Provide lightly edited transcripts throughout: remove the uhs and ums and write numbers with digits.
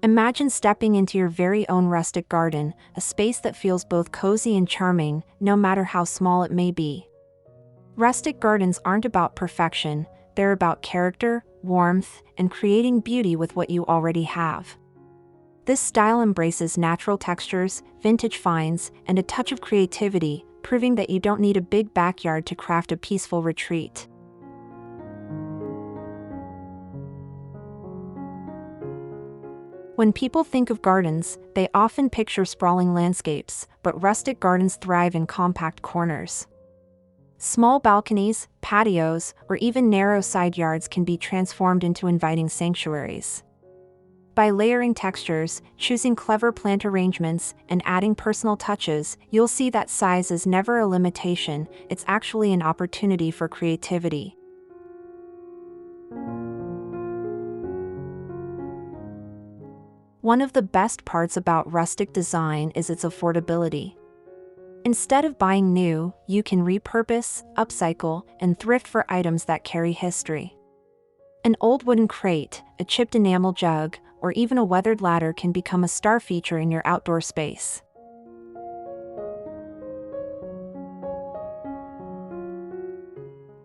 Imagine stepping into your very own rustic garden, a space that feels both cozy and charming, no matter how small it may be. Rustic gardens aren't about perfection, they're about character, warmth, and creating beauty with what you already have. This style embraces natural textures, vintage finds, and a touch of creativity, proving that you don't need a big backyard to craft a peaceful retreat. When people think of gardens, they often picture sprawling landscapes, but rustic gardens thrive in compact corners. Small balconies, patios, or even narrow side yards can be transformed into inviting sanctuaries. By layering textures, choosing clever plant arrangements, and adding personal touches, you'll see that size is never a limitation, it's actually an opportunity for creativity. One of the best parts about rustic design is its affordability. Instead of buying new, you can repurpose, upcycle, and thrift for items that carry history. An old wooden crate, a chipped enamel jug, or even a weathered ladder can become a star feature in your outdoor space.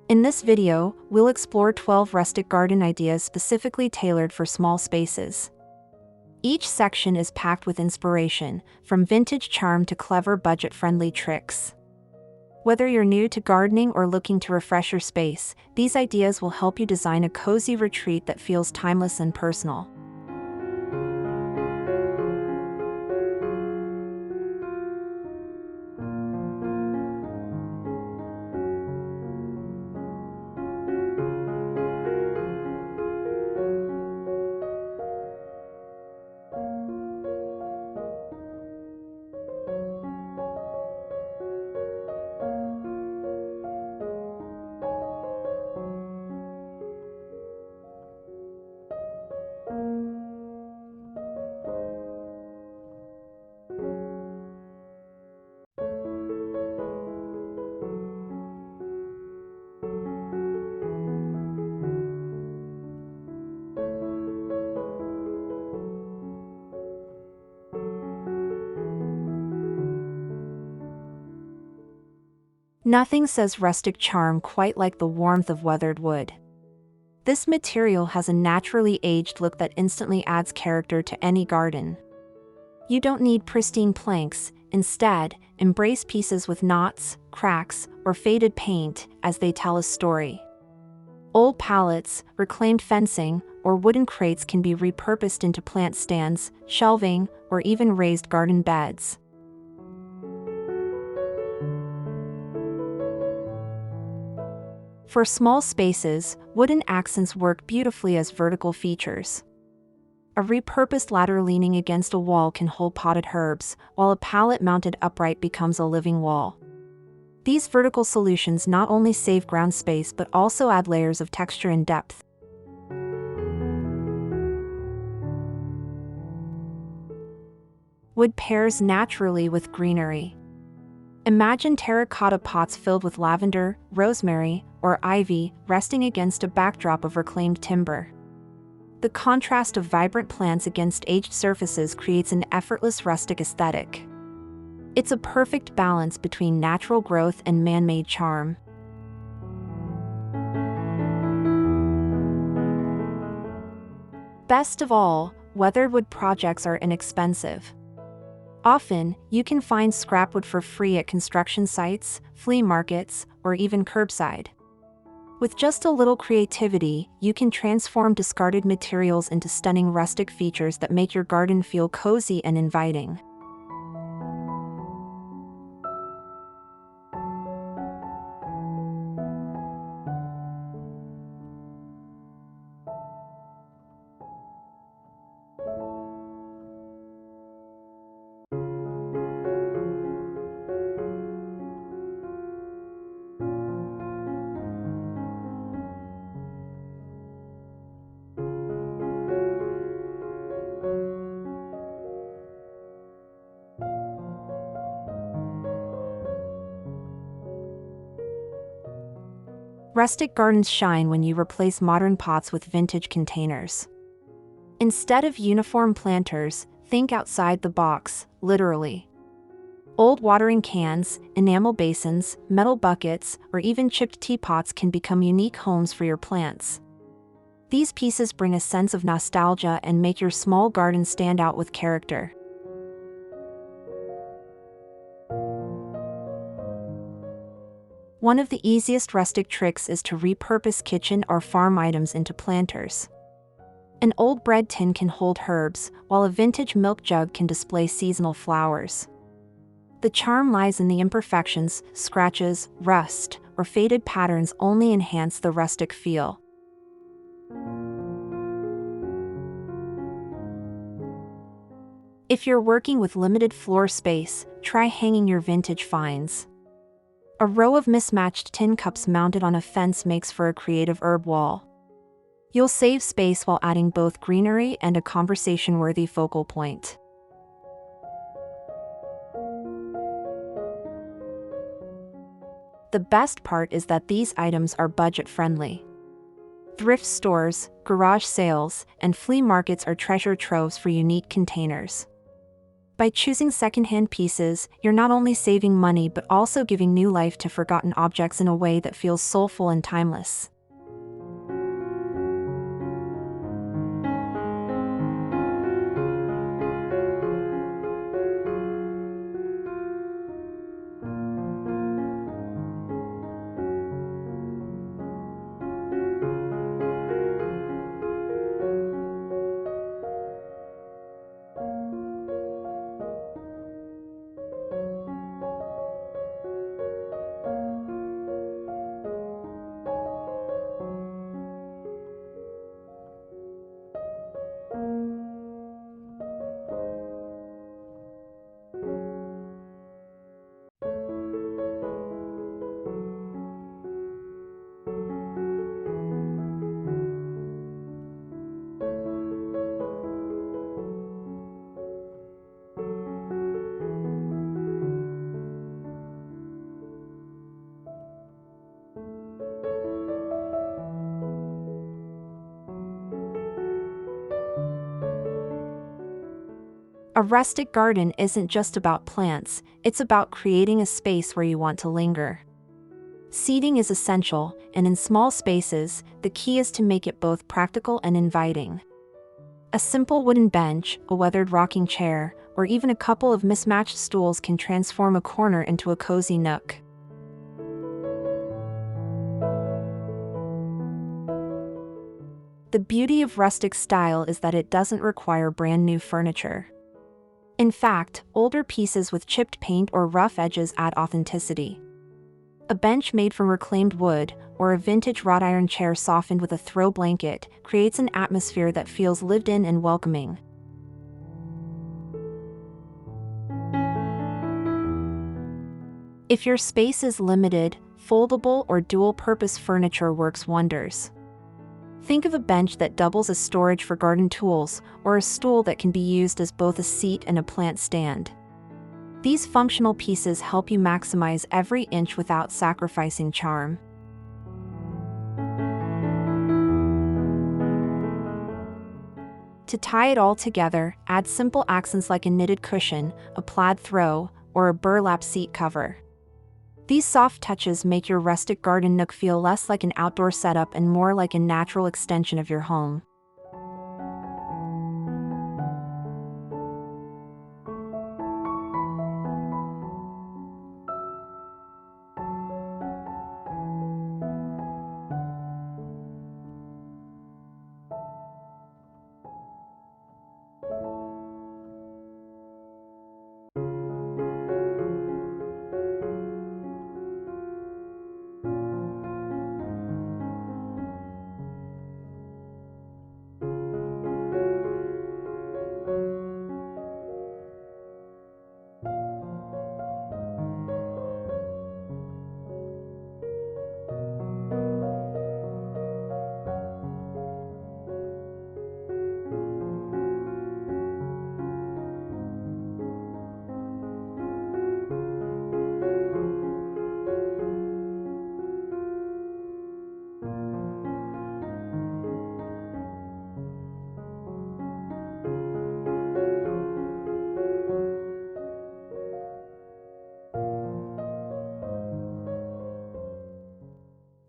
In this video, we'll explore 12 rustic garden ideas specifically tailored for small spaces. Each section is packed with inspiration, from vintage charm to clever budget-friendly tricks. Whether you're new to gardening or looking to refresh your space, these ideas will help you design a cozy retreat that feels timeless and personal. Nothing says rustic charm quite like the warmth of weathered wood. This material has a naturally aged look that instantly adds character to any garden. You don't need pristine planks, instead, embrace pieces with knots, cracks, or faded paint as they tell a story. Old pallets, reclaimed fencing, or wooden crates can be repurposed into plant stands, shelving, or even raised garden beds. For small spaces, wooden accents work beautifully as vertical features. A repurposed ladder leaning against a wall can hold potted herbs, while a pallet mounted upright becomes a living wall. These vertical solutions not only save ground space but also add layers of texture and depth. Wood pairs naturally with greenery. Imagine terracotta pots filled with lavender, rosemary, or ivy, resting against a backdrop of reclaimed timber. The contrast of vibrant plants against aged surfaces creates an effortless rustic aesthetic. It's a perfect balance between natural growth and man-made charm. Best of all, weathered wood projects are inexpensive. Often, you can find scrap wood for free at construction sites, flea markets, or even curbside. With just a little creativity, you can transform discarded materials into stunning rustic features that make your garden feel cozy and inviting. Rustic gardens shine when you replace modern pots with vintage containers. Instead of uniform planters, think outside the box, literally. Old watering cans, enamel basins, metal buckets, or even chipped teapots can become unique homes for your plants. These pieces bring a sense of nostalgia and make your small garden stand out with character. One of the easiest rustic tricks is to repurpose kitchen or farm items into planters. An old bread tin can hold herbs, while a vintage milk jug can display seasonal flowers. The charm lies in the imperfections. Scratches, rust, or faded patterns only enhance the rustic feel. If you're working with limited floor space, try hanging your vintage finds. A row of mismatched tin cups mounted on a fence makes for a creative herb wall. You'll save space while adding both greenery and a conversation-worthy focal point. The best part is that these items are budget-friendly. Thrift stores, garage sales, and flea markets are treasure troves for unique containers. By choosing secondhand pieces, you're not only saving money but also giving new life to forgotten objects in a way that feels soulful and timeless. A rustic garden isn't just about plants, it's about creating a space where you want to linger. Seating is essential, and in small spaces, the key is to make it both practical and inviting. A simple wooden bench, a weathered rocking chair, or even a couple of mismatched stools can transform a corner into a cozy nook. The beauty of rustic style is that it doesn't require brand new furniture. In fact, older pieces with chipped paint or rough edges add authenticity. A bench made from reclaimed wood, or a vintage wrought iron chair softened with a throw blanket, creates an atmosphere that feels lived in and welcoming. If your space is limited, foldable or dual-purpose furniture works wonders. Think of a bench that doubles as storage for garden tools, or a stool that can be used as both a seat and a plant stand. These functional pieces help you maximize every inch without sacrificing charm. To tie it all together, add simple accents like a knitted cushion, a plaid throw, or a burlap seat cover. These soft touches make your rustic garden nook feel less like an outdoor setup and more like a natural extension of your home.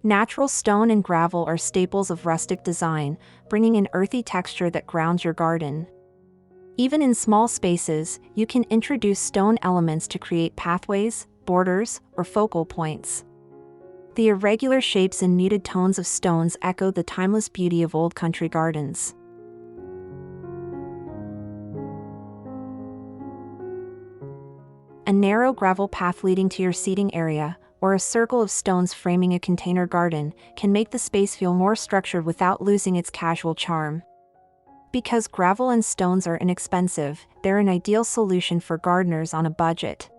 Natural stone and gravel are staples of rustic design, bringing an earthy texture that grounds your garden. Even in small spaces, you can introduce stone elements to create pathways, borders, or focal points. The irregular shapes and muted tones of stones echo the timeless beauty of old country gardens. A narrow gravel path leading to your seating area, or a circle of stones framing a container garden, can make the space feel more structured without losing its casual charm. Because gravel and stones are inexpensive, they're an ideal solution for gardeners on a budget.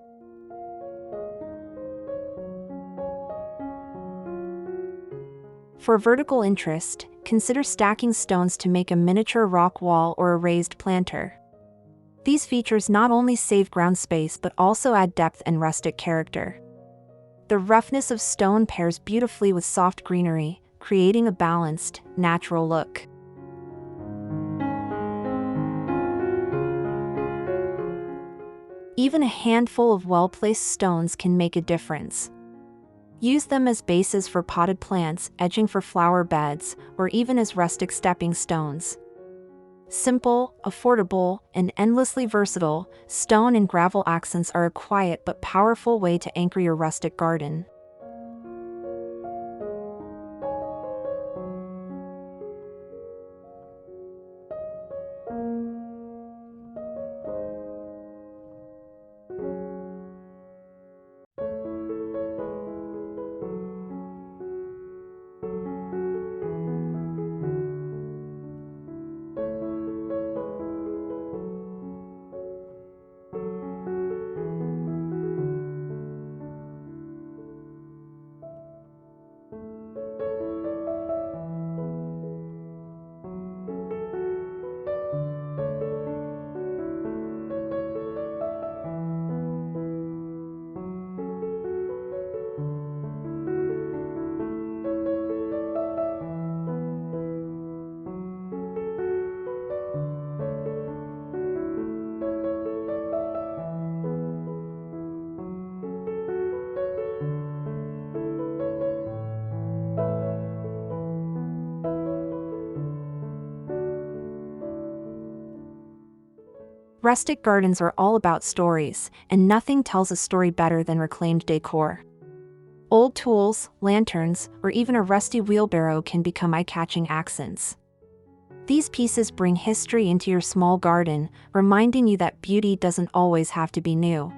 For vertical interest, consider stacking stones to make a miniature rock wall or a raised planter. These features not only save ground space but also add depth and rustic character. The roughness of stone pairs beautifully with soft greenery, creating a balanced, natural look. Even a handful of well-placed stones can make a difference. Use them as bases for potted plants, edging for flower beds, or even as rustic stepping stones. Simple, affordable, and endlessly versatile, stone and gravel accents are a quiet but powerful way to anchor your rustic garden. Rustic gardens are all about stories, and nothing tells a story better than reclaimed decor. Old tools, lanterns, or even a rusty wheelbarrow can become eye-catching accents. These pieces bring history into your small garden, reminding you that beauty doesn't always have to be new.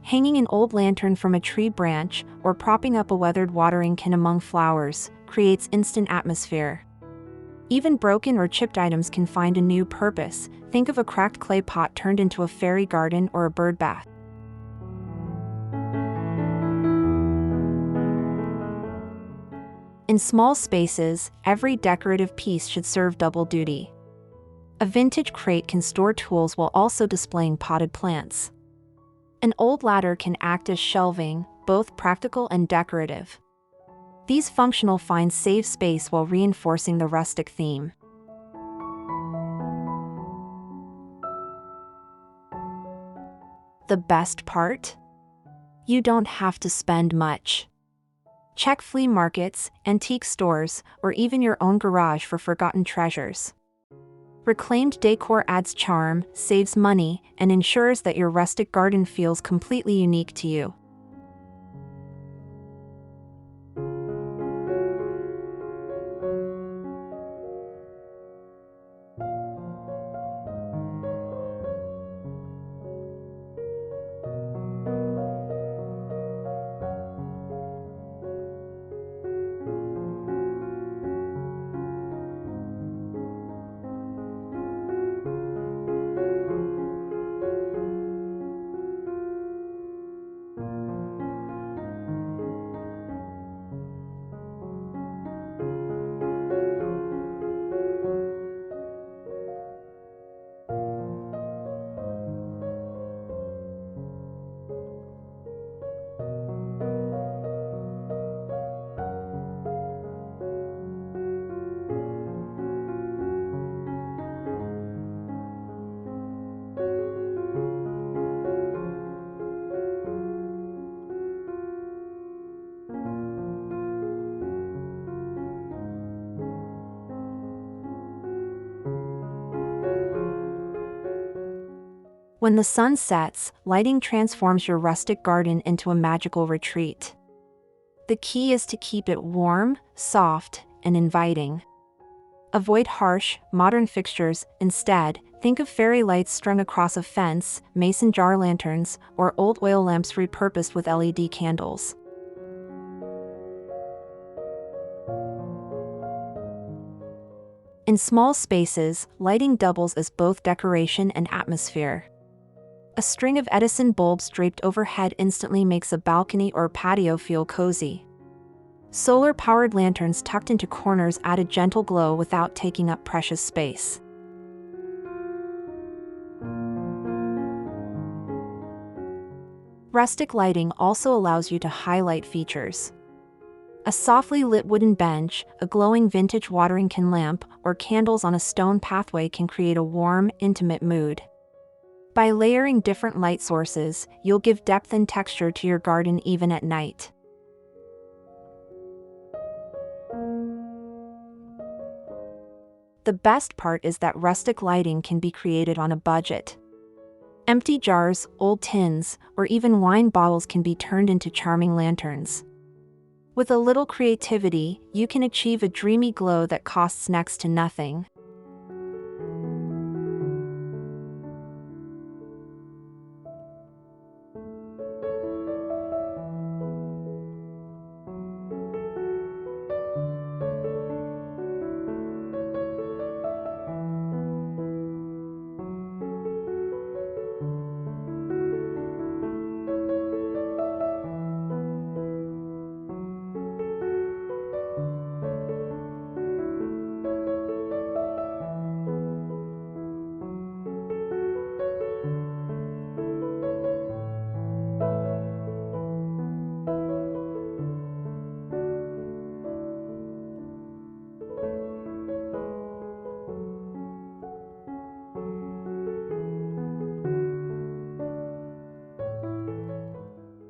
Hanging an old lantern from a tree branch or propping up a weathered watering can among flowers creates instant atmosphere. Even broken or chipped items can find a new purpose. Think of a cracked clay pot turned into a fairy garden or a bird bath. In small spaces, every decorative piece should serve double duty. A vintage crate can store tools while also displaying potted plants. An old ladder can act as shelving, both practical and decorative. These functional finds save space while reinforcing the rustic theme. The best part? You don't have to spend much. Check flea markets, antique stores, or even your own garage for forgotten treasures. Reclaimed decor adds charm, saves money, and ensures that your rustic garden feels completely unique to you. When the sun sets, lighting transforms your rustic garden into a magical retreat. The key is to keep it warm, soft, and inviting. Avoid harsh, modern fixtures. Instead, think of fairy lights strung across a fence, mason jar lanterns, or old oil lamps repurposed with LED candles. In small spaces, lighting doubles as both decoration and atmosphere. A string of Edison bulbs draped overhead instantly makes a balcony or patio feel cozy. Solar-powered lanterns tucked into corners add a gentle glow without taking up precious space. Rustic lighting also allows you to highlight features. A softly lit wooden bench, a glowing vintage watering can lamp, or candles on a stone pathway can create a warm, intimate mood. By layering different light sources, you'll give depth and texture to your garden even at night. The best part is that rustic lighting can be created on a budget. Empty jars, old tins, or even wine bottles can be turned into charming lanterns. With a little creativity, you can achieve a dreamy glow that costs next to nothing.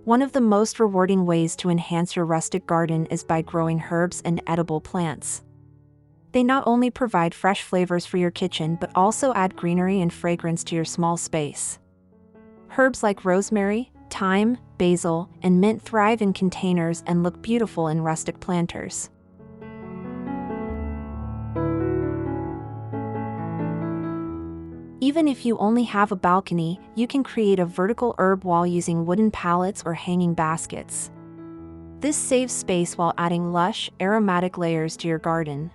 One of the most rewarding ways to enhance your rustic garden is by growing herbs and edible plants. They not only provide fresh flavors for your kitchen but also add greenery and fragrance to your small space. Herbs like rosemary, thyme, basil, and mint thrive in containers and look beautiful in rustic planters. Even if you only have a balcony, you can create a vertical herb wall using wooden pallets or hanging baskets. This saves space while adding lush, aromatic layers to your garden.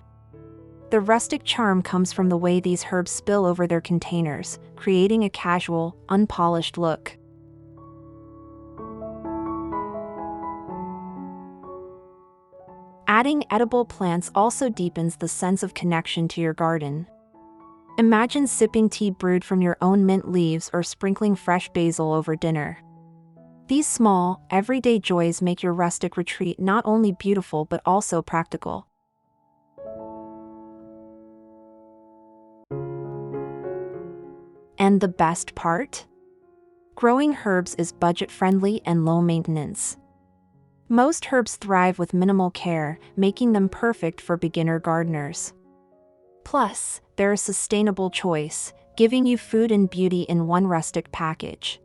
The rustic charm comes from the way these herbs spill over their containers, creating a casual, unpolished look. Adding edible plants also deepens the sense of connection to your garden. Imagine sipping tea brewed from your own mint leaves or sprinkling fresh basil over dinner. These small, everyday joys make your rustic retreat not only beautiful but also practical. And the best part? Growing herbs is budget-friendly and low maintenance. Most herbs thrive with minimal care, making them perfect for beginner gardeners. Plus, they're a sustainable choice, giving you food and beauty in one rustic package.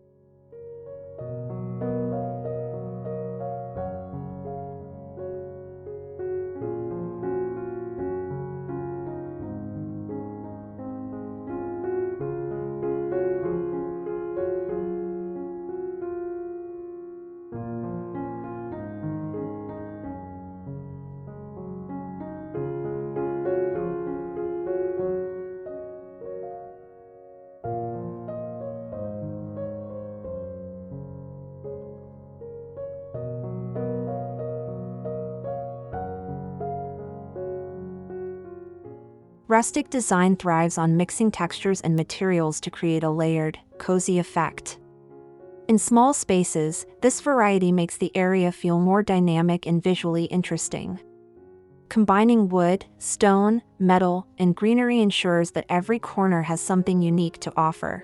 Rustic design thrives on mixing textures and materials to create a layered, cozy effect. In small spaces, this variety makes the area feel more dynamic and visually interesting. Combining wood, stone, metal, and greenery ensures that every corner has something unique to offer.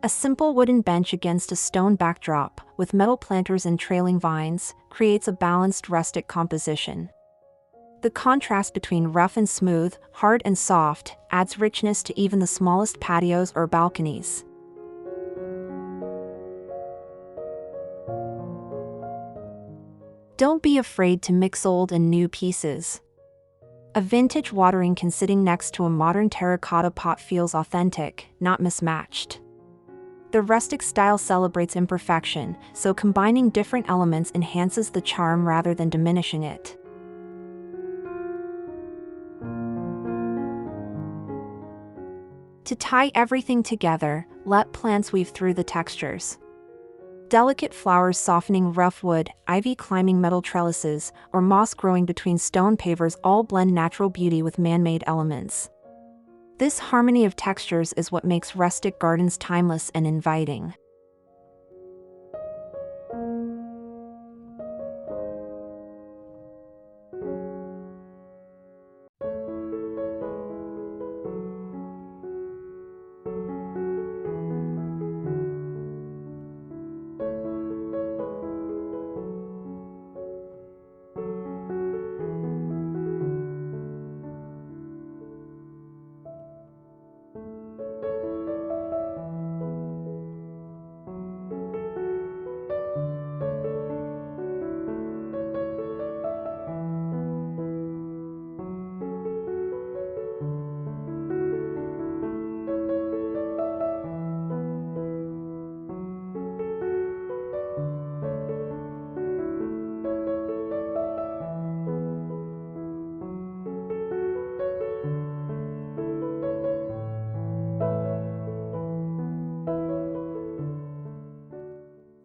A simple wooden bench against a stone backdrop, with metal planters and trailing vines, creates a balanced rustic composition. The contrast between rough and smooth, hard and soft, adds richness to even the smallest patios or balconies. Don't be afraid to mix old and new pieces. A vintage watering can sitting next to a modern terracotta pot feels authentic, not mismatched. The rustic style celebrates imperfection, so combining different elements enhances the charm rather than diminishing it. To tie everything together, let plants weave through the textures. Delicate flowers softening rough wood, ivy climbing metal trellises, or moss growing between stone pavers all blend natural beauty with man-made elements. This harmony of textures is what makes rustic gardens timeless and inviting.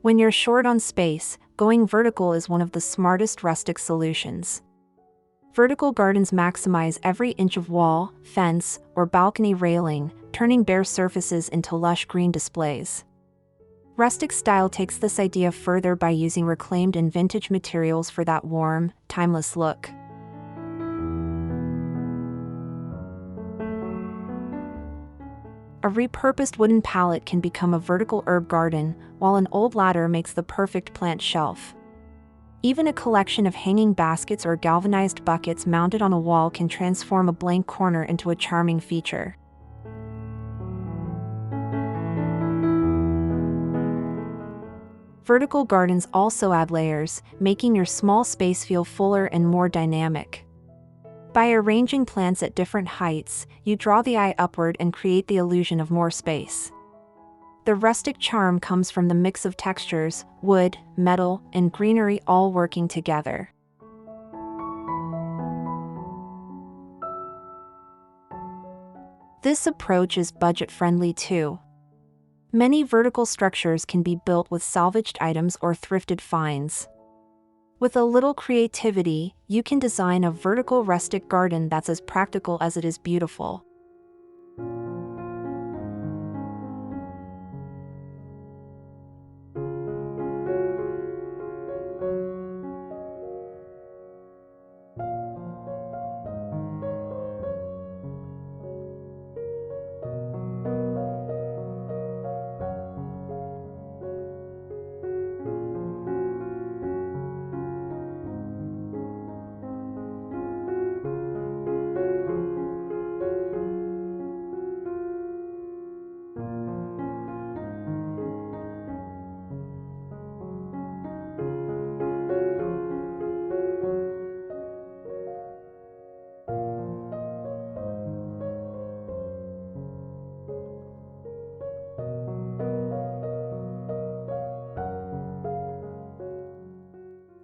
When you're short on space, going vertical is one of the smartest rustic solutions. Vertical gardens maximize every inch of wall, fence, or balcony railing, turning bare surfaces into lush green displays. Rustic style takes this idea further by using reclaimed and vintage materials for that warm, timeless look. A repurposed wooden pallet can become a vertical herb garden, while an old ladder makes the perfect plant shelf. Even a collection of hanging baskets or galvanized buckets mounted on a wall can transform a blank corner into a charming feature. Vertical gardens also add layers, making your small space feel fuller and more dynamic. By arranging plants at different heights, you draw the eye upward and create the illusion of more space. The rustic charm comes from the mix of textures, wood, metal, and greenery all working together. This approach is budget-friendly too. Many vertical structures can be built with salvaged items or thrifted finds. With a little creativity, you can design a vertical rustic garden that's as practical as it is beautiful.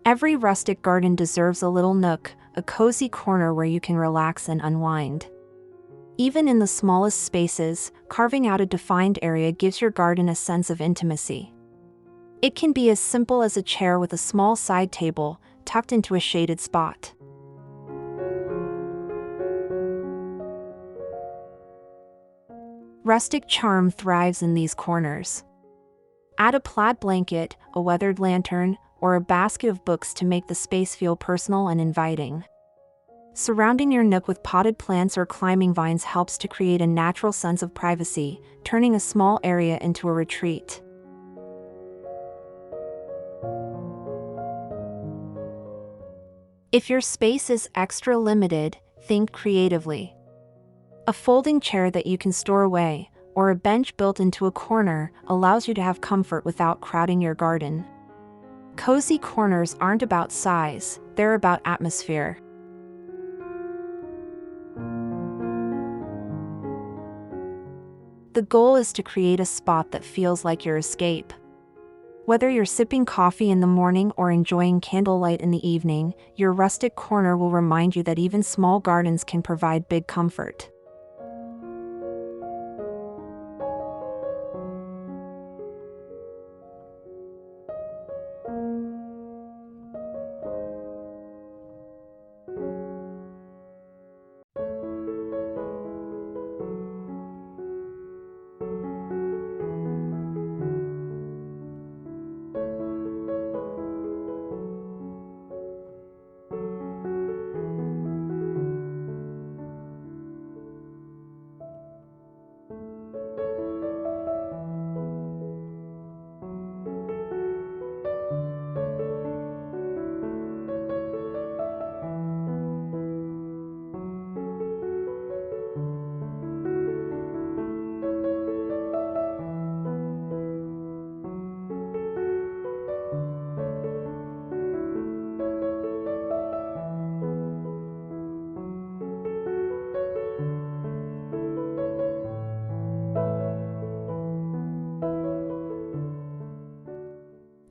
Every rustic garden deserves a little nook, a cozy corner where you can relax and unwind. Even in the smallest spaces, carving out a defined area gives your garden a sense of intimacy. It can be as simple as a chair with a small side table, tucked into a shaded spot. Rustic charm thrives in these corners. Add a plaid blanket, a weathered lantern, or a basket of books to make the space feel personal and inviting. Surrounding your nook with potted plants or climbing vines helps to create a natural sense of privacy, turning a small area into a retreat. If your space is extra limited, think creatively. A folding chair that you can store away, or a bench built into a corner, allows you to have comfort without crowding your garden. Cozy corners aren't about size, they're about atmosphere. The goal is to create a spot that feels like your escape. Whether you're sipping coffee in the morning or enjoying candlelight in the evening, your rustic corner will remind you that even small gardens can provide big comfort.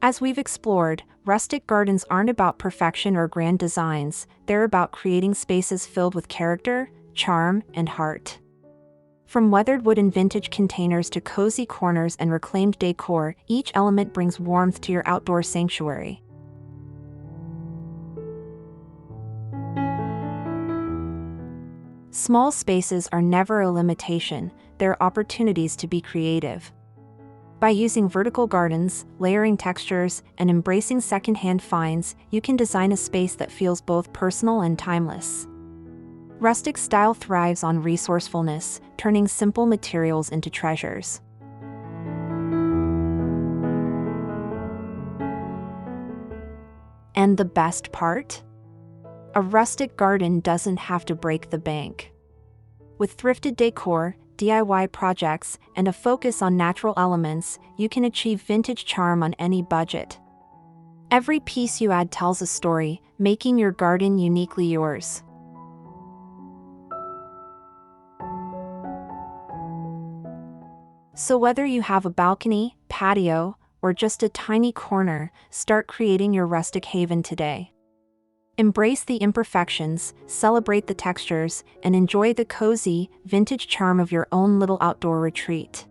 As we've explored, rustic gardens aren't about perfection or grand designs, they're about creating spaces filled with character, charm, and heart. From weathered wooden vintage containers to cozy corners and reclaimed decor, each element brings warmth to your outdoor sanctuary. Small spaces are never a limitation, they're opportunities to be creative. By using vertical gardens, layering textures, and embracing secondhand finds, you can design a space that feels both personal and timeless. Rustic style thrives on resourcefulness, turning simple materials into treasures. And the best part? A rustic garden doesn't have to break the bank. With thrifted decor, DIY projects, and a focus on natural elements, you can achieve vintage charm on any budget. Every piece you add tells a story, making your garden uniquely yours. So whether you have a balcony, patio, or just a tiny corner, start creating your rustic haven today. Embrace the imperfections, celebrate the textures, and enjoy the cozy, vintage charm of your own little outdoor retreat.